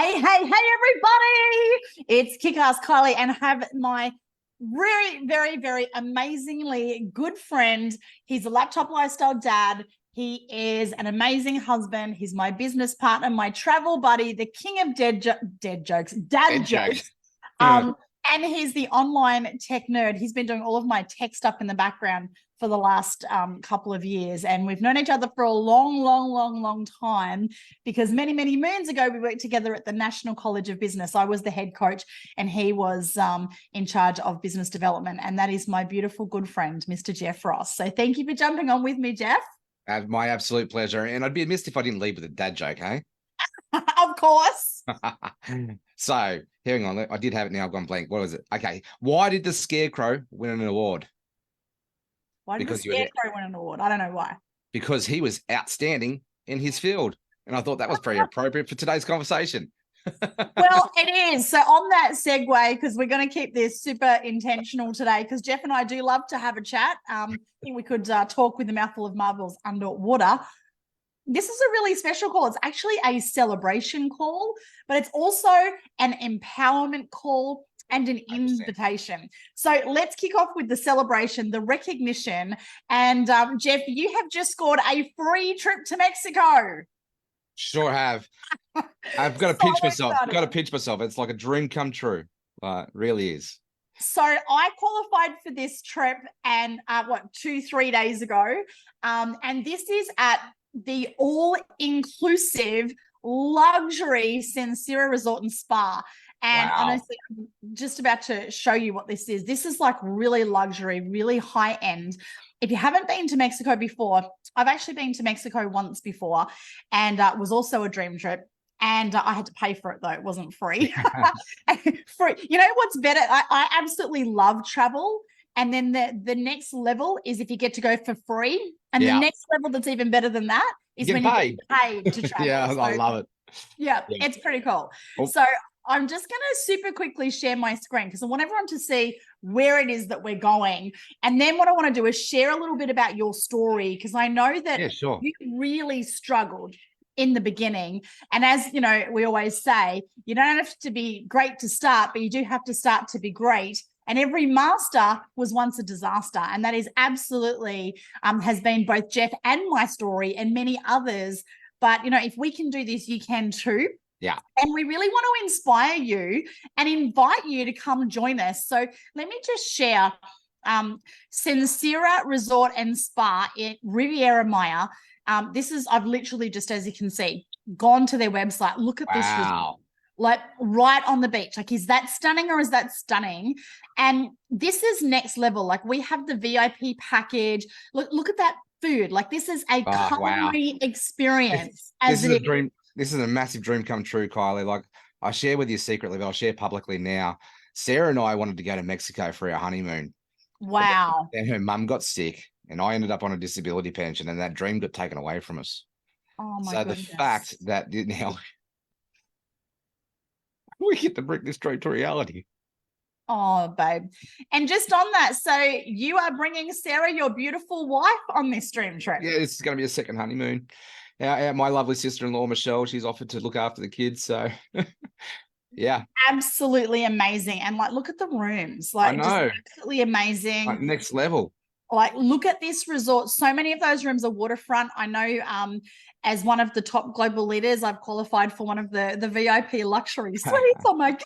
Hey, everybody. It's Kick-Ass Kylie and I have my very, very, very amazingly good friend. He's a laptop lifestyle dad. He is an amazing husband. He's my business partner, my travel buddy, the king of dad jokes. And he's the online tech nerd. He's been doing all of my tech stuff in the background for the last couple of years. And we've known each other for a long time because many moons ago, we worked together at the National College of Business. I was the head coach and he was in charge of business development. And that is my beautiful good friend, Mr. Jeff Ross. So thank you for jumping on with me, Jeff. My absolute pleasure. And I'd be amiss if I didn't leave with a dad joke, hey? Of course. So, hang on. I did have it now. I've gone blank. What was it? Okay. Why did the Scarecrow win an award? Why did the Scarecrow win an award? I don't know why. Because he was outstanding in his field. And I thought that was pretty appropriate for today's conversation. Well, it is. So on that segue, because we're going to keep this super intentional today, because Jeff and I do love to have a chat. I think we could talk with a mouthful of marbles underwater. This is a really special call. It's actually a celebration call, but it's also an empowerment call and an 100%. Invitation. So let's kick off with the celebration, the recognition. And Jeff, you have just scored a free trip to Mexico. Sure have. I've got to pinch myself. Got to pinch myself. It's like a dream come true. It really is. So I qualified for this trip and 2-3 days ago. And this is at the all-inclusive luxury Sincera Resort and Spa. And honestly, I'm just about to show you what this is. This is like really luxury, really high end. If you haven't been to Mexico before, I've actually been to Mexico once before, and it was also a dream trip. And I had to pay for it, though. It wasn't free. Free. You know what's better? I absolutely love travel. And then the next level is if you get to go for free. And the next level that's even better than that is when you get paid to travel. I love it. Yeah, it's pretty cool. Oh. So I'm just going to super quickly share my screen because I want everyone to see where it is that we're going. And then what I want to do is share a little bit about your story because I know that you really struggled in the beginning. And as you know, we always say, you don't have to be great to start, but you do have to start to be great. And every master was once a disaster. And that is absolutely has been both Jeff and my story and many others. But, you know, if we can do this, you can too. Yeah. And we really want to inspire you and invite you to come join us. So let me just share Sincera Resort and Spa in Riviera Maya. This is, I've literally just, as you can see, gone to their website. Look at this resort. Like right on the beach. Like, is that stunning or is that stunning? And this is next level. Like we have the VIP package. Look at that food. Like this is a culinary experience. This is a dream. This is a massive dream come true, Kylie. Like I share with you secretly, but I'll share publicly now. Sarah and I wanted to go to Mexico for our honeymoon. Wow. Then her mum got sick and I ended up on a disability pension and that dream got taken away from us. Oh my goodness. The fact that now we get to bring this dream to reality. Oh, babe. And just on that, so you are bringing Sarah, your beautiful wife, on this dream trip. Yeah, this is going to be a second honeymoon. My lovely sister-in-law, Michelle, she's offered to look after the kids. So, yeah. Absolutely amazing. And, like, look at the rooms. Like, just absolutely amazing. Like, next level. Like, look at this resort. So many of those rooms are waterfront. I know as one of the top global leaders, I've qualified for one of the VIP luxury suites. Oh, my God.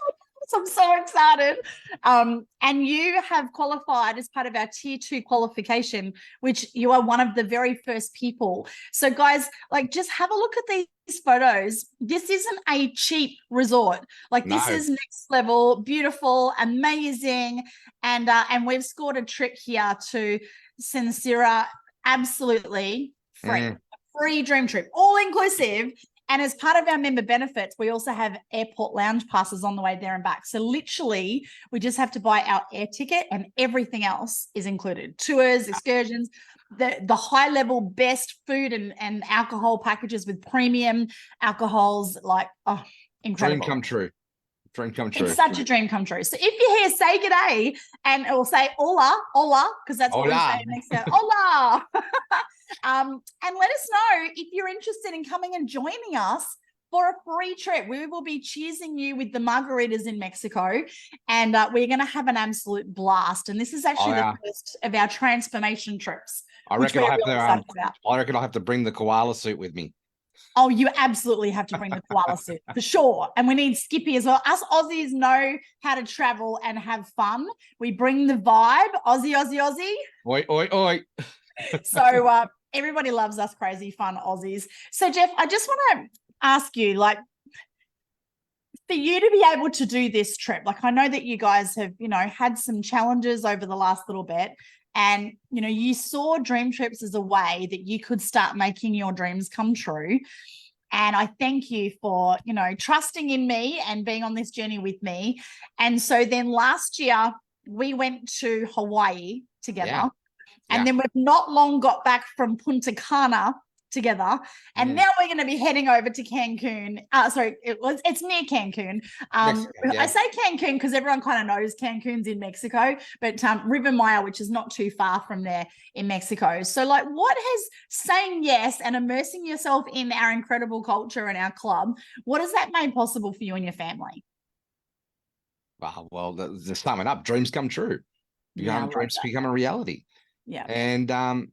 I'm so excited. And you have qualified as part of our tier 2 qualification, which you are one of the very first people. So guys, like just have a look at these photos. This isn't a cheap resort. Like this is next level, beautiful, amazing. And we've scored a trip here to Sincera, absolutely free. Free dream trip, all inclusive. And as part of our member benefits, we also have airport lounge passes on the way there and back. So literally, we just have to buy our air ticket and everything else is included. Tours, excursions, the high-level best food and alcohol packages with premium alcohols, like, incredible. Dream come true. Dream come true. It's such a dream come true. So if you're here, say g'day and it will say hola, because that's what we say next to hola. And let us know if you're interested in coming and joining us for a free trip. We will be cheersing you with the margaritas in Mexico, and we're going to have an absolute blast. And this is actually the first of our transformation trips, which we're really excited about. I reckon I have to bring the koala suit with me. Oh, you absolutely have to bring the koala suit for sure. And we need Skippy as well. Us Aussies know how to travel and have fun. We bring the vibe. Aussie, Aussie, Aussie. Oi, oi, oi. So everybody loves us crazy fun Aussies. So Jeff, I just want to ask you, like, for you to be able to do this trip, like I know that you guys have, had some challenges over the last little bit, and, you saw DreamTrips as a way that you could start making your dreams come true. And I thank you for, trusting in me and being on this journey with me. And so then last year we went to Hawaii together. Yeah. And then we've not long got back from Punta Cana together. And now we're going to be heading over to Cancun. It's near Cancun. Mexico, I say Cancun because everyone kind of knows Cancun's in Mexico, but River Maya, which is not too far from there in Mexico. So like, what has saying yes and immersing yourself in our incredible culture and our club, what has that made possible for you and your family? Well, the summing up, dreams come true. Dreams become a reality. Yeah. And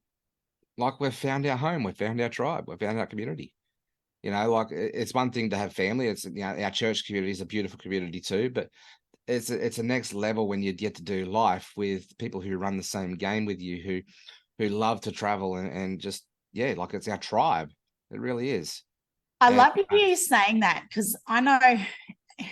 like we've found our home, we've found our tribe, we've found our community. Like it's one thing to have family. It's our church community is a beautiful community too, but it's a next level when you get to do life with people who run the same game with you, who love to travel and just like it's our tribe. It really is. I love you saying that, because I know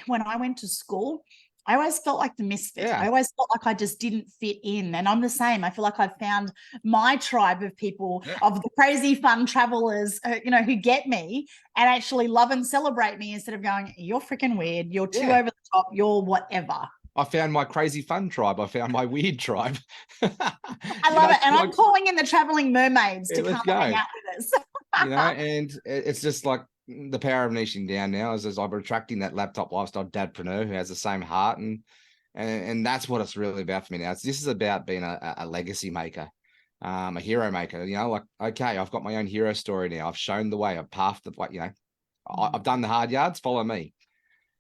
when I went to school, I always felt like the misfit. Yeah. I always felt like I just didn't fit in. And I'm the same. I feel like I've found my tribe of people, of the crazy fun travelers, who get me and actually love and celebrate me instead of going, you're freaking weird. You're too over the top. You're whatever. I found my crazy fun tribe. I found my weird tribe. I love it. And I'm calling in the traveling mermaids to come hang out with us. And it's just like, the power of niching down now is I'm attracting that laptop lifestyle dadpreneur who has the same heart, and that's what it's really about for me now. This is about being a legacy maker, a hero maker. Like, okay, I've got my own hero story now. I've shown the way. I've pathed the way. I've done the hard yards. Follow me.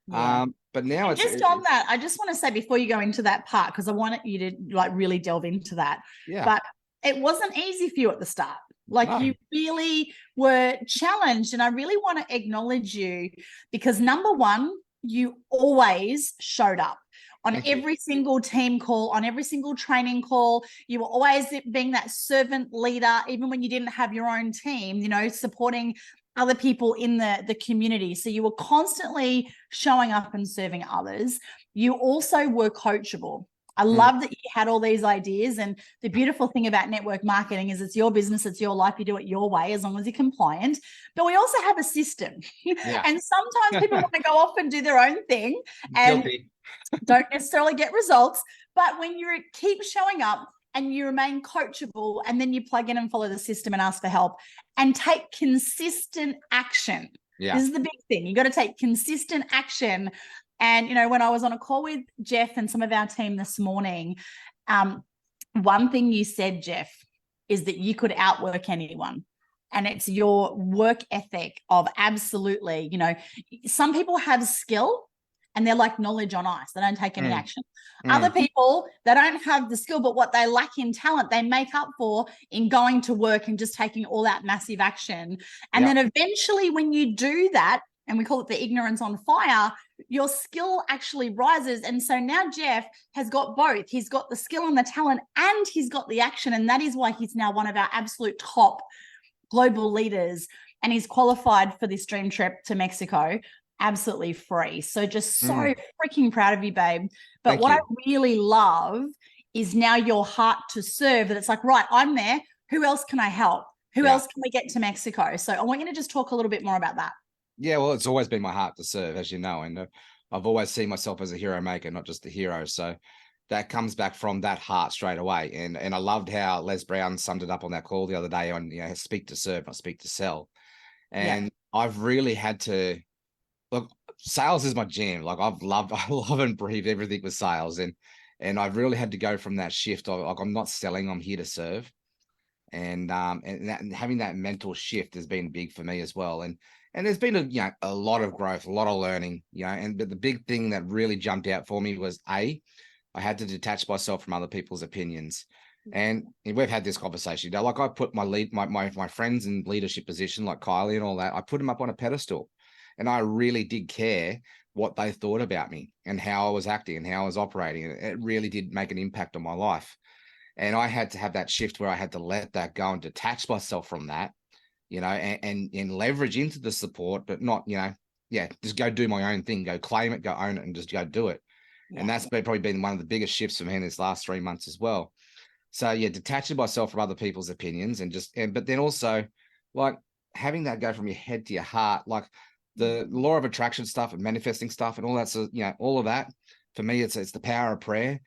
Yeah. But now and just on that, I just want to say before you go into that part, because I want you to like really delve into that. Yeah. But it wasn't easy for you at the start. Like you really were challenged, and I really want to acknowledge you because number one, you always showed up on every single team call, on every single training call. You were always being that servant leader, even when you didn't have your own team, supporting other people in the community. So you were constantly showing up and serving others. You also were coachable. I love that you had all these ideas. And the beautiful thing about network marketing is it's your business, it's your life, you do it your way as long as you're compliant. But we also have a system. And sometimes people want to go off and do their own thing and don't necessarily get results. But when you keep showing up and you remain coachable, and then you plug in and follow the system and ask for help and take consistent action. This is the big thing. You got to take consistent action. And, when I was on a call with Jeff and some of our team this morning, one thing you said, Jeff, is that you could outwork anyone. And it's your work ethic of absolutely, some people have skill and they're like knowledge on ice. They don't take any action. Other people, they don't have the skill, but what they lack in talent, they make up for in going to work and just taking all that massive action. And then eventually when you do that, and we call it the ignorance on fire, your skill actually rises. And so now Jeff has got both. He's got the skill and the talent, and he's got the action. And that is why he's now one of our absolute top global leaders. And he's qualified for this dream trip to Mexico absolutely free. So just so freaking proud of you, babe. But I really love is now your heart to serve, that it's like, right, I'm there. Who else can I help? Who else can we get to Mexico? So I want you to just talk a little bit more about that. Yeah, well, it's always been my heart to serve, as you know, and I've always seen myself as a hero maker, not just a hero. So that comes back from that heart straight away. And I loved how Les Brown summed it up on that call the other day on, speak to serve, not speak to sell. And I've really had to look, sales is my jam. Like I love and breathe everything with sales. And I've really had to go from that shift of like, I'm not selling, I'm here to serve. And having that mental shift has been big for me as well. And And there's been a lot of growth, a lot of learning, but the big thing that really jumped out for me was I had to detach myself from other people's opinions. And we've had this conversation. Like I put my friends in leadership position, like Kylie and all that, I put them up on a pedestal. And I really did care what they thought about me and how I was acting and how I was operating. And it really did make an impact on my life. And I had to have that shift where I had to let that go and detach myself from that, and leverage into the support, but not, just go do my own thing, go claim it, go own it, and just go do it. Yeah. And that's probably been one of the biggest shifts for me in this last 3 months as well. So yeah, detaching myself from other people's opinions but then also like having that go from your head to your heart, like the law of attraction stuff and manifesting stuff and all that. So, all of that for me, it's the power of prayer.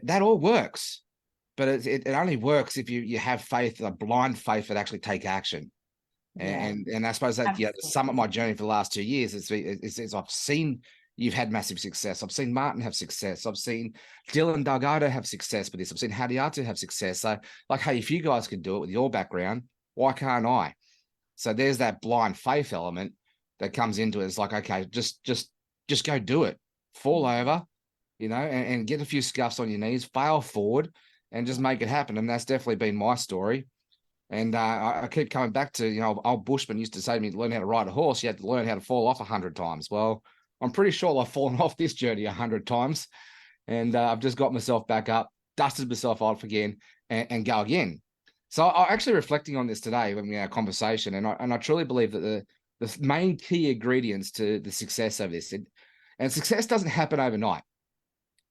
That all works. But it only works if you have faith, a blind faith that actually take action. And I suppose that the sum of my journey for the last 2 years is I've seen you've had massive success. I've seen Martin have success. I've seen Dylan Delgado have success with this. I've seen Hadiatu have success. So like, hey, if you guys can do it with your background, why can't I? So there's that blind faith element that comes into it. It's like, okay, just go do it. Fall over, and get a few scuffs on your knees, fail forward, and just make it happen. And that's definitely been my story. And I keep coming back to, old Bushman used to say to me, learn how to ride a horse, you had to learn how to fall off 100 times. Well, I'm pretty sure I've fallen off this journey 100 times. And I've just got myself back up, dusted myself off again, and go again. So I'm actually reflecting on this today when we had a conversation. And I truly believe that the main key ingredients to the success of this, and success doesn't happen overnight.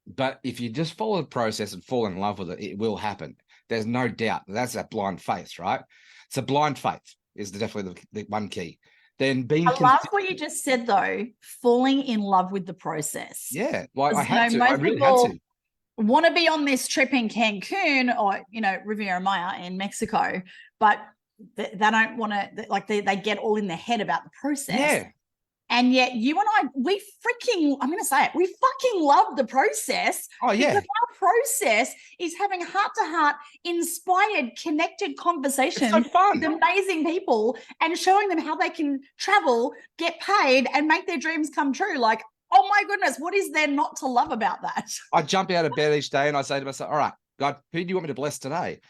But if you just follow the process and fall in love with it, it will happen. There's no doubt. That's that blind faith, right? So blind faith is definitely the one key. Then being I love what you just said, though, falling in love with the process. Yeah, well, I had to. I really had to. Want to be on this trip in Cancun or, Riviera Maya in Mexico, but they don't want to, like they get all in their head about the process. Yeah. And yet you and I, I'm going to say it, we fucking love the process. Oh, yeah. Because our process is having heart-to-heart, inspired, connected conversations with amazing people and showing them how they can travel, get paid, and make their dreams come true. Like, oh my goodness, what is there not to love about that? I jump out of bed each day and I say to myself, all right, God, who do you want me to bless today?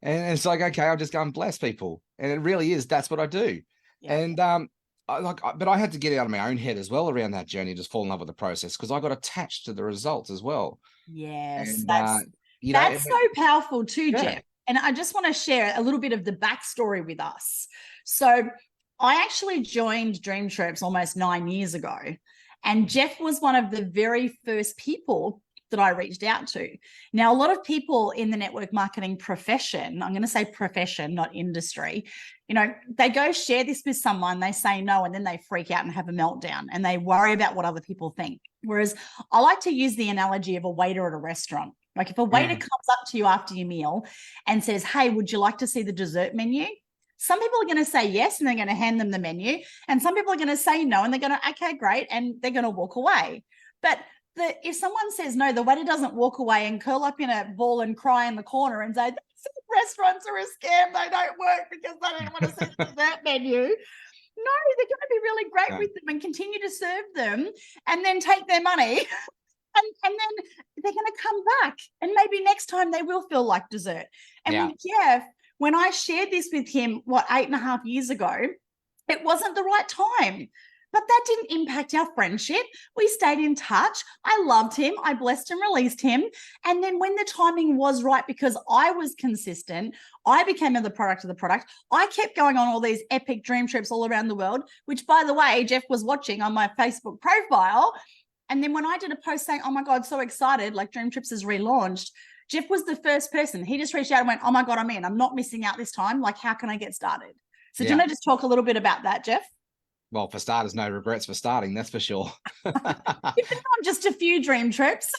And it's like, okay, I'll just go and bless people. And it really is, that's what I do. Yeah. And but I had to get out of my own head as well around that journey, just fall in love with the process, because I got attached to the results as well. Yes, and, that's so powerful too, Jeff. And I just want to share a little bit of the backstory with us. So I actually joined DreamTrips almost 9 years ago, and Jeff was one of the very first people that I reached out to. Now, a lot of people in the network marketing profession, I'm going to say profession, not industry, they go share this with someone, they say no, and then they freak out and have a meltdown and they worry about what other people think. Whereas I like to use the analogy of a waiter at a restaurant. Like if a waiter comes up to you after your meal and says, hey, would you like to see the dessert menu? Some people are going to say yes, and they're going to hand them the menu. And some people are going to say no, and they're going to, okay, great. And they're going to walk away. But if someone says no, the waiter doesn't walk away and curl up in a ball and cry in the corner and say, restaurants are a scam, they don't work because they don't want to see the dessert menu. No, they're going to be really great with them and continue to serve them and then take their money. And then they're going to come back. And maybe next time they will feel like dessert. And with Jeff, when I shared this with him, 8.5 years ago, it wasn't the right time. But that didn't impact our friendship. We stayed in touch. I loved him. I blessed and released him. And then when the timing was right, because I was consistent, I became the product of the product. I kept going on all these epic dream trips all around the world, which, by the way, Jeff was watching on my Facebook profile. And then when I did a post saying, oh my God, so excited, like DreamTrips is relaunched, Jeff was the first person. He just reached out and went, oh my God, I'm in. I'm not missing out this time. Like, how can I get started? So do you want to just talk a little bit about that, Jeff? Well, for starters, no regrets for starting, that's for sure. You've been on just a few dream trips.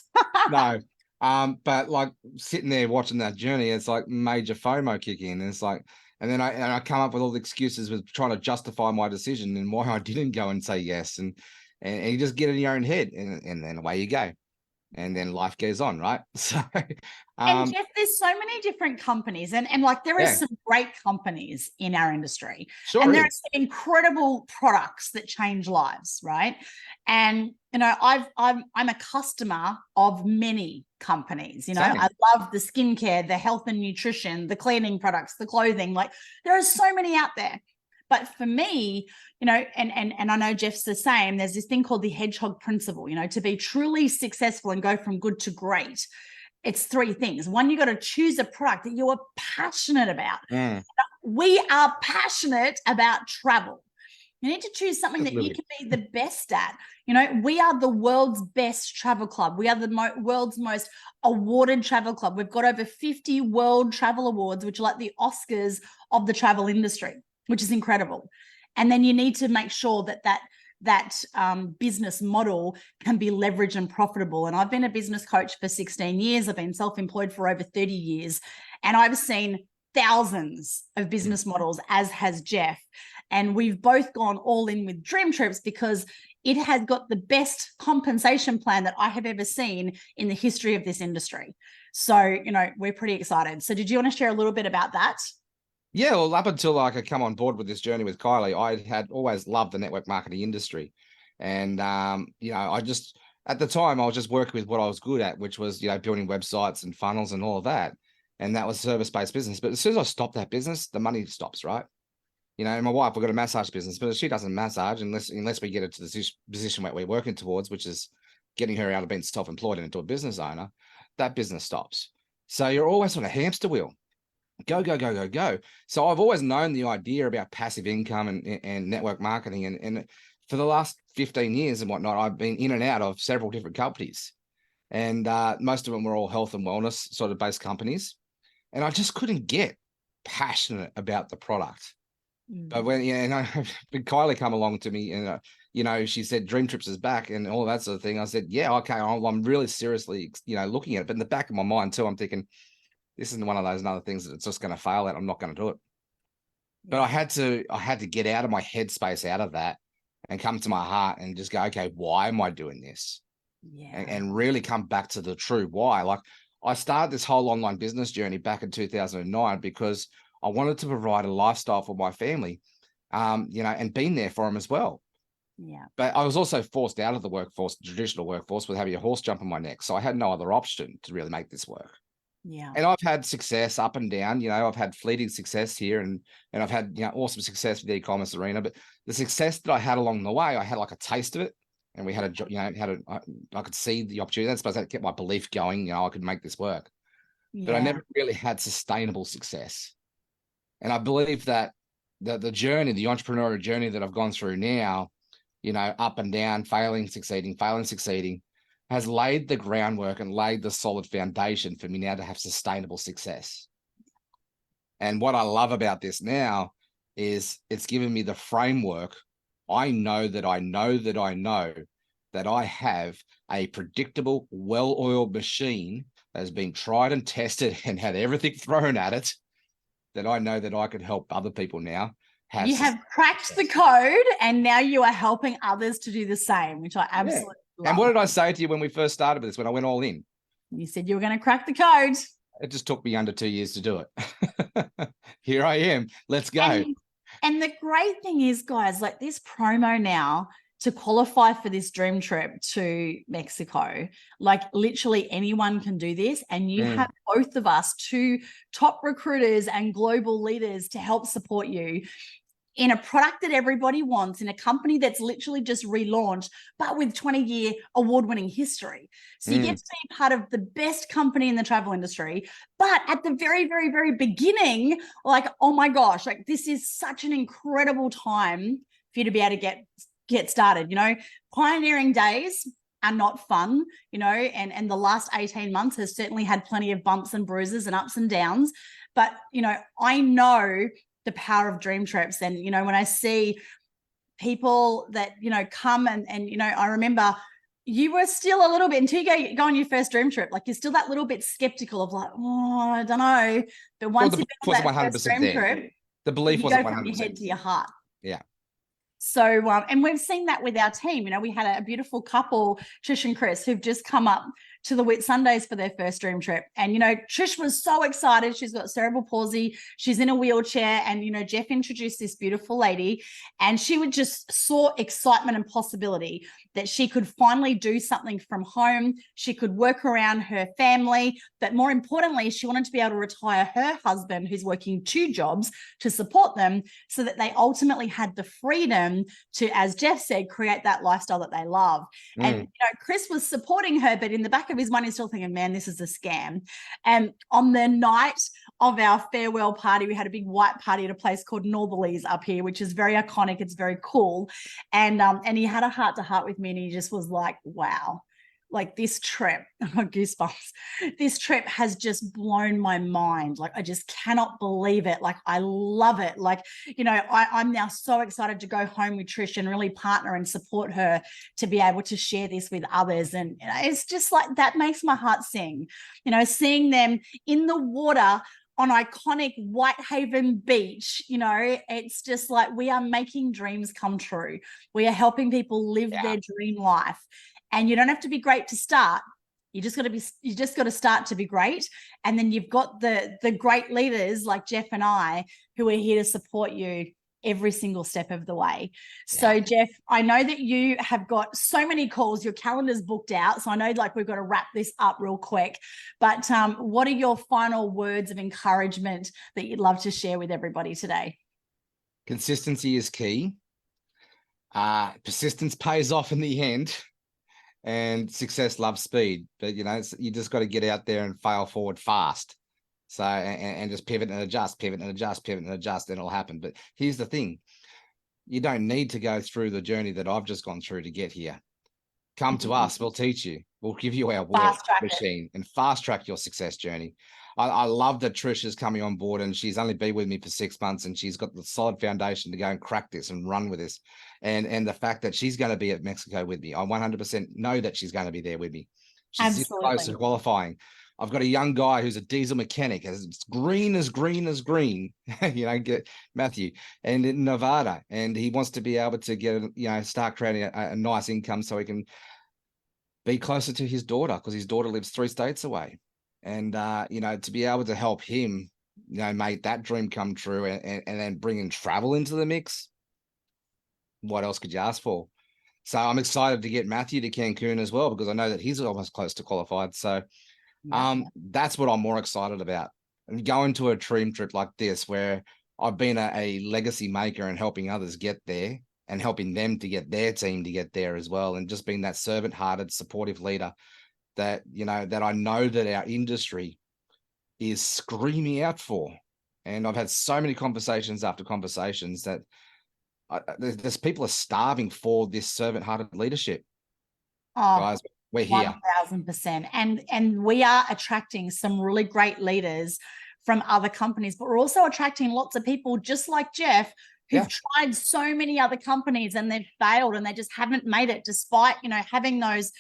No, but like sitting there watching that journey, it's like major FOMO kicking in. And it's like, and then I come up with all the excuses with trying to justify my decision and why I didn't go and say yes. And you just get in your own head, and then away you go. and then life goes on, right? So, And Jeff, there's so many different companies, and like there are yeah, some great companies in our industry, sure and there are is. some incredible products that change lives, right? And you know, I'm a customer of many companies. You know, Same. I love the skincare, the health and nutrition, the cleaning products, the clothing. Like there are so many out there. But for me, you know, and I know Jeff's the same. There's this thing called the hedgehog principle. You know, to be truly successful and go from good to great, it's three things. One, you got to choose a product that you are passionate about. We are passionate about travel. You need to choose something that you can be the best at. You know, we are the world's best travel club. We are the world's most awarded travel club. We've got over 50 world travel awards, which are like the Oscars of the travel industry, which is incredible. And then you need to make sure that business model can be leveraged and profitable. And I've been a business coach for 16 years. I've been self-employed for over 30 years. And I've seen thousands of business models, as has Jeff. And we've both gone all in with DreamTrips because it has got the best compensation plan that I have ever seen in the history of this industry. So, you know, we're pretty excited. So did you want to share a little bit about that? Yeah, well, up until I could come on board with this journey with Kylie, I had always loved the network marketing industry. And, you know, I just, at the time, I was just working with what I was good at, which was, you know, building websites and funnels and all of that. And that was service-based business. But as soon as I stopped that business, the money stops, right? You know, and my wife, we've got a massage business, but she doesn't massage unless we get her to the position where we're working towards, which is getting her out of being self-employed and into a business owner, that business stops. So you're always on a hamster wheel. Go, go, go, go, go. So I've always known the idea about passive income and network marketing. And for the last 15 years and whatnot, I've been in and out of several different companies. And most of them were all health and wellness sort of based companies. And I just couldn't get passionate about the product. But when, yeah, and Kylie come along to me and, you know, she said DreamTrips is back and all that sort of thing. I said, yeah, okay, I'm really seriously, you know, looking at it. But in the back of my mind too, I'm thinking, this isn't one of those other things that it's just going to fail at. I'm not going to do it. But I had to get out of my headspace, out of that, and come to my heart and just go, okay, why am I doing this? And really come back to the true why. Like I started this whole online business journey back in 2009 because I wanted to provide a lifestyle for my family, you know, and being there for them as well. Yeah. But I was also forced out of the workforce, traditional workforce, with having a horse jump on my neck. So I had no other option to really make this work. Yeah. And I've had success up and down, you know, I've had fleeting success here and I've had, you know, awesome success with the e-commerce arena, but the success that I had along the way, I had like a taste of it and we had a, you know, I could see the opportunity. That's supposed to get my belief going, you know, I could make this work, but I never really had sustainable success. And I believe that the journey, the entrepreneurial journey that I've gone through now, you know, up and down, failing, succeeding, has laid the groundwork and laid the solid foundation for me now to have sustainable success. And what I love about this now is it's given me the framework. I know that I have a predictable, well-oiled machine that has been tried and tested and had everything thrown at it, that I know that I could help other people now. You have cracked the code and now you are helping others to do the same, which I absolutely love. And what did I say to you when we first started with this, when I went all in? You said you were going to crack the code. It just took me under 2 years to do it. Here I am. Let's go. And the great thing is, guys, like this promo now to qualify for this dream trip to Mexico, like literally anyone can do this. And you have both of us, two top recruiters and global leaders to help support you in a product that everybody wants, in a company that's literally just relaunched, but with 20-year award-winning history. So you get to be part of the best company in the travel industry, but at the very, very, very beginning, like, oh my gosh, like this is such an incredible time for you to be able to get started. You know, pioneering days are not fun, you know, and the last 18 months has certainly had plenty of bumps and bruises and ups and downs. But, you know, I know the power of DreamTrips. And, you know, when I see people that, you know, come and you know, I remember you were still a little bit, until you go on your first dream trip, like you're still that little bit skeptical of like, oh, I don't know. But once you've been on that first dream trip, the belief wasn't 100%. From your head to your heart. Yeah. So, and we've seen that with our team. You know, we had a beautiful couple, Trish and Chris, who've just come up to the Whit Sundays for their first dream trip. And, you know, Trish was so excited. She's got cerebral palsy. She's in a wheelchair. And, you know, Jeff introduced this beautiful lady, and she would just saw excitement and possibility that she could finally do something from home. She could work around her family. But more importantly, she wanted to be able to retire her husband, who's working 2 jobs, to support them, so that they ultimately had the freedom to, as Jeff said, create that lifestyle that they love. And, you know, Chris was supporting her, but in the back of his mind, he's still thinking, man, this is a scam. And on the night of our farewell party, we had a big white party at a place called Northerlies up here, which is very iconic. It's very cool. And he had a heart-to-heart with me, and he just was like, wow. Like, this trip, I got goosebumps. This trip has just blown my mind. Like, I just cannot believe it. Like, I love it. Like, you know, I'm now so excited to go home with Trish and really partner and support her to be able to share this with others. And you know, it's just like, that makes my heart sing. You know, seeing them in the water on iconic Whitehaven Beach, you know, it's just like, we are making dreams come true. We are helping people live their dream life. And you don't have to be great to start. You just got to start to be great. And then you've got the great leaders like Jeff and I, who are here to support you every single step of the way. So Jeff, I know that you have got so many calls, your calendar's booked out. So I know, like, we've got to wrap this up real quick, but what are your final words of encouragement that you'd love to share with everybody today? Consistency is key. Persistence pays off in the end. And success loves speed, but you know, you just got to get out there and fail forward fast. So, and just pivot and adjust, pivot and adjust, pivot and adjust, and it'll happen. But here's the thing: you don't need to go through the journey that I've just gone through to get here. Come to us, we'll teach you. We'll give you our work machine and fast track your success journey. I love that Trish is coming on board, and she's only been with me for 6 months, and she's got the solid foundation to go and crack this and run with this. And the fact that she's going to be at Mexico with me, I 100% know that she's going to be there with me. She's this close to qualifying. I've got a young guy who's a diesel mechanic, as green as green, you know, get Matthew, and in Nevada, and he wants to be able to get, you know, start creating a nice income so he can be closer to his daughter, because his daughter lives 3 states away. And, you know, to be able to help him, you know, make that dream come true, and then bringing travel into the mix, what else could you ask for? So I'm excited to get Matthew to Cancun as well, because I know that he's almost close to qualified. So that's what I'm more excited about. And going to a dream trip like this, where I've been a legacy maker and helping others get there, and helping them to get their team to get there as well. And just being that servant-hearted, supportive leader that, you know, that I know that our industry is screaming out for. And I've had so many conversations after conversations that there's people are starving for this servant-hearted leadership. Guys, we're here. 1000%. And we are attracting some really great leaders from other companies, but we're also attracting lots of people just like Jeff, who've tried so many other companies and they've failed, and they just haven't made it, despite, you know, having those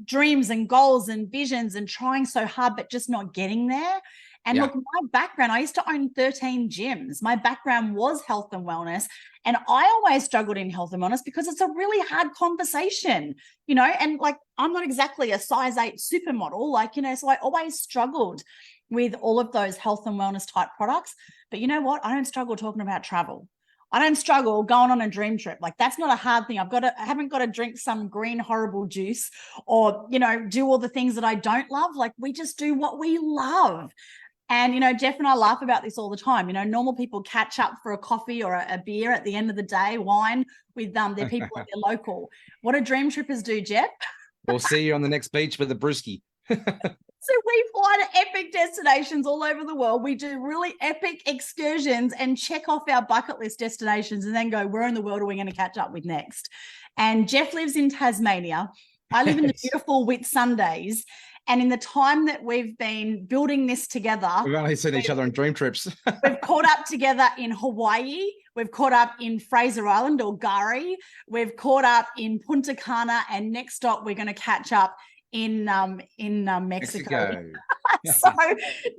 dreams and goals and visions and trying so hard, but just not getting there. And look, my background, I used to own 13 gyms. My background was health and wellness. And I always struggled in health and wellness because it's a really hard conversation, you know, and like, I'm not exactly a size 8 supermodel, like, you know, so I always struggled with all of those health and wellness type products. But you know what? I don't struggle talking about travel. I don't struggle going on a dream trip. Like, that's not a hard thing. I haven't got to drink some green horrible juice or, you know, do all the things that I don't love. Like, we just do what we love. And, you know, Jeff and I laugh about this all the time. You know, normal people catch up for a coffee or a beer at the end of the day, wine with their people at their local. What do dream trippers do, Jeff? We'll see you on the next beach with a brewski. So we fly to epic destinations all over the world. We do really epic excursions and check off our bucket list destinations and then go, where in the world are we going to catch up with next? And Jeff lives in Tasmania. I live in the beautiful Whitsundays. And in the time that we've been building this together, we've only seen each other on dream trips. We've caught up together in Hawaii. We've caught up in Fraser Island or Gari. We've caught up in Punta Cana. And next stop, we're going to catch up in Mexico. So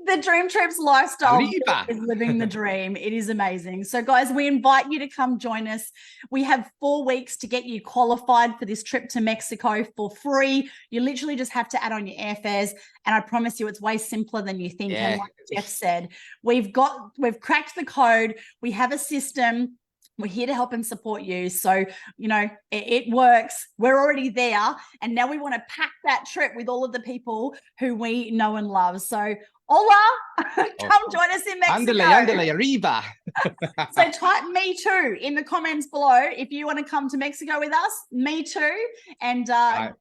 the Dream Trips lifestyle Arriba. is living the dream. It is amazing. So guys, we invite you to come join us. We have 4 weeks to get you qualified for this trip to Mexico for free. You literally just have to add on your airfares. And I promise you, it's way simpler than you think. Yeah. And like Jeff said, we've cracked the code. We have a system. We're here to help and support you. So, you know, it works. We're already there. And now we want to pack that trip with all of the people who we know and love. So, hola, come join us in Mexico. Andale, arriba. So type me too in the comments below if you want to come to Mexico with us. Me too. And I'm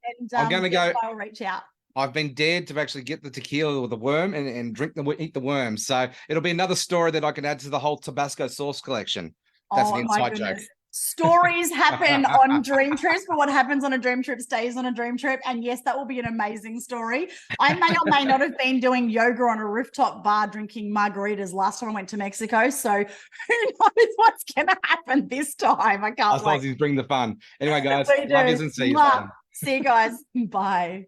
going to go. I'll reach out. I've been dared to actually get the tequila or the worm and eat the worm. So it'll be another story that I can add to the whole Tabasco sauce collection. That's an inside joke. Stories happen on Dream Trips, but what happens on a Dream Trip stays on a Dream Trip. And yes, that will be an amazing story. I may or may not have been doing yoga on a rooftop bar drinking margaritas last time I went to Mexico. So who knows what's going to happen this time? I can't wait. Aussies bring the fun. Anyway, guys, We do. love yous and see you. See you guys. Bye.